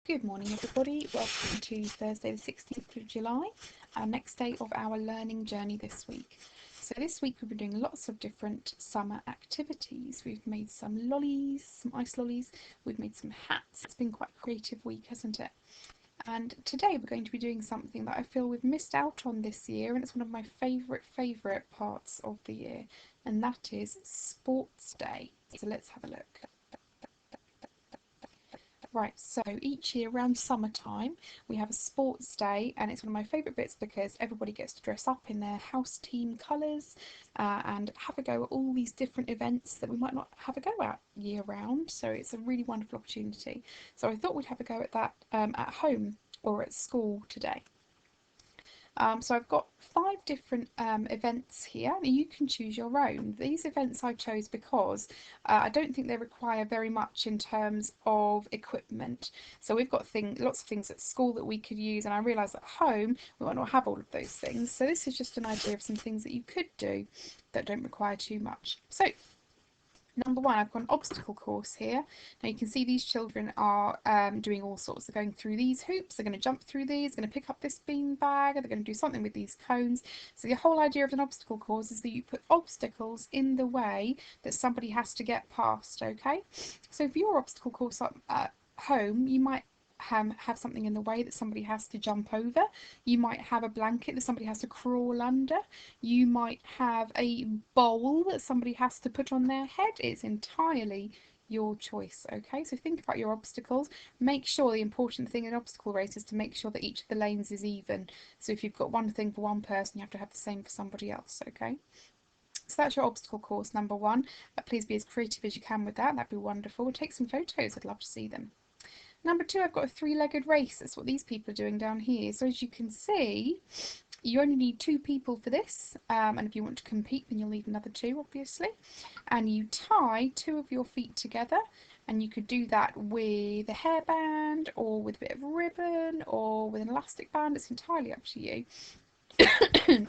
Good morning everybody, welcome to Thursday the 16th of July, our next day of our learning journey this week. So this week we've been doing lots of different summer activities. We've made some lollies, some ice lollies, we've made some hats. It's been quite a creative week, hasn't it? And today we're going to be doing something that I feel we've missed out on this year, and it's one of my favourite parts of the year, and that is Sports Day. So let's have a look. Right, so each year around summertime we have a sports day, and it's one of my favourite bits because everybody gets to dress up in their house team colours and have a go at all these different events that we might not have a go at year round. So it's a really wonderful opportunity. So I thought we'd have a go at that at home or at school today. So I've got 5 different events here. You can choose your own. These events I chose because I don't think they require very much in terms of equipment. So we've got lots of things at school that we could use, and I realise at home we might not have all of those things. So this is just an idea of some things that you could do that don't require too much. So number one, I've got an obstacle course here. Now you can see these children are doing all sorts. They're going through these hoops, they're going to jump through these, they're going to pick up this bean bag, they're going to do something with these cones. So the whole idea of an obstacle course is that you put obstacles in the way that somebody has to get past, okay? So for your obstacle course at home, you might have something in the way that somebody has to jump over. You might have a blanket that somebody has to crawl under. You might have a bowl that somebody has to put on their head. It's entirely your choice, okay? So think about your obstacles. Make sure the important thing in an obstacle race is to make sure that each of the lanes is even. So if you've got one thing for one person, you have to have the same for somebody else, okay? So that's your obstacle course number one. Please be as creative as you can with that. That'd be wonderful. Take some photos. I'd love to see them. Number two, I've got a 3-legged race. That's what these people are doing down here. So as you can see, you only need 2 people for this, and if you want to compete then you'll need another 2 obviously, and you tie 2 of your feet together, and you could do that with a hairband or with a bit of ribbon or with an elastic band. It's entirely up to you.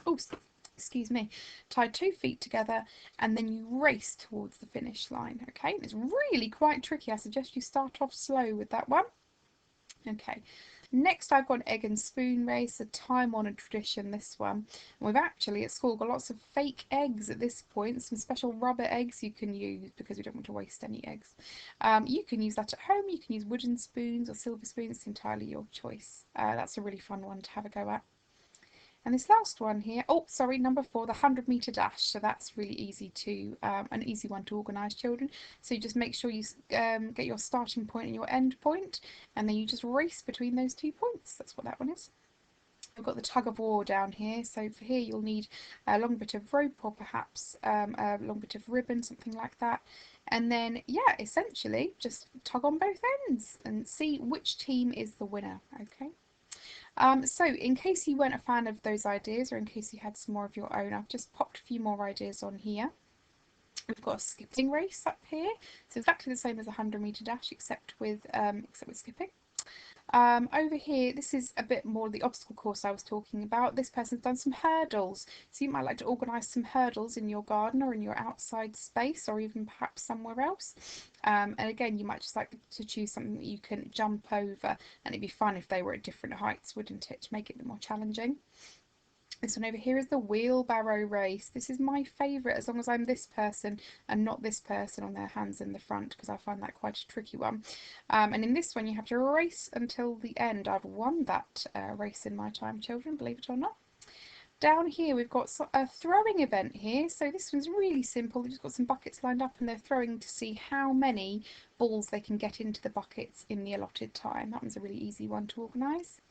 Oh, excuse me. Tie 2 feet together and then you race towards the finish line. Okay, it's really quite tricky. I suggest you start off slow with that one. Okay, next I've got an egg and spoon race, a time-honoured tradition, this one. And we've actually at school got lots of fake eggs at this point, some special rubber eggs you can use because we don't want to waste any eggs. You can use that at home, you can use wooden spoons or silver spoons, it's entirely your choice. That's a really fun one to have a go at. And this last one here, oh sorry, number 4, the 100-metre dash. So that's really easy to, an easy one to organise, children. So you just make sure you get your starting point and your end point, and then you just race between those 2 points. That's what that one is. I've got the Tug of War down here. So for here you'll need a long bit of rope or perhaps a long bit of ribbon, something like that. And then, yeah, essentially just tug on both ends and see which team is the winner, okay? So in case you weren't a fan of those ideas, or in case you had some more of your own, I've just popped a few more ideas on here. We've got a skipping race up here, so exactly the same as a 100-metre dash, except with skipping. Over here, this is a bit more the obstacle course I was talking about. This person's done some hurdles, so you might like to organise some hurdles in your garden or in your outside space, or even perhaps somewhere else. And again, you might just like to choose something that you can jump over, and it'd be fun if they were at different heights, wouldn't it, to make it a bit more challenging. This one over here is the Wheelbarrow Race. This is my favourite, as long as I'm this person and not this person on their hands in the front, because I find that quite a tricky one. And in this one you have to race until the end. I've won that race in my time, children, believe it or not. Down here we've got a throwing event here. So this one's really simple. They've just got some buckets lined up and they're throwing to see how many balls they can get into the buckets in the allotted time. That one's a really easy one to organise.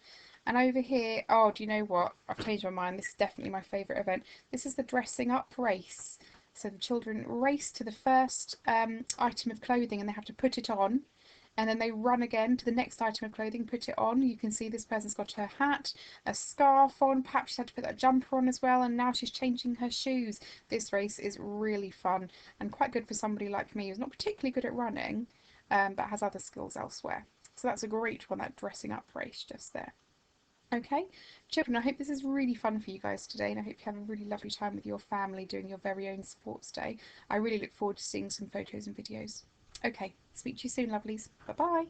And over here, oh, do you know what? I've changed my mind. This is definitely my favourite event. This is the dressing up race. So the children race to the first item of clothing and they have to put it on. And then they run again to the next item of clothing, put it on. You can see this person's got her hat, a scarf on, perhaps she's had to put that jumper on as well, and now she's changing her shoes. This race is really fun and quite good for somebody like me who's not particularly good at running, but has other skills elsewhere. So that's a great one, that dressing up race just there. Okay, children, I hope this is really fun for you guys today, and I hope you have a really lovely time with your family doing your very own sports day. I really look forward to seeing some photos and videos. Okay, speak to you soon, lovelies. Bye-bye.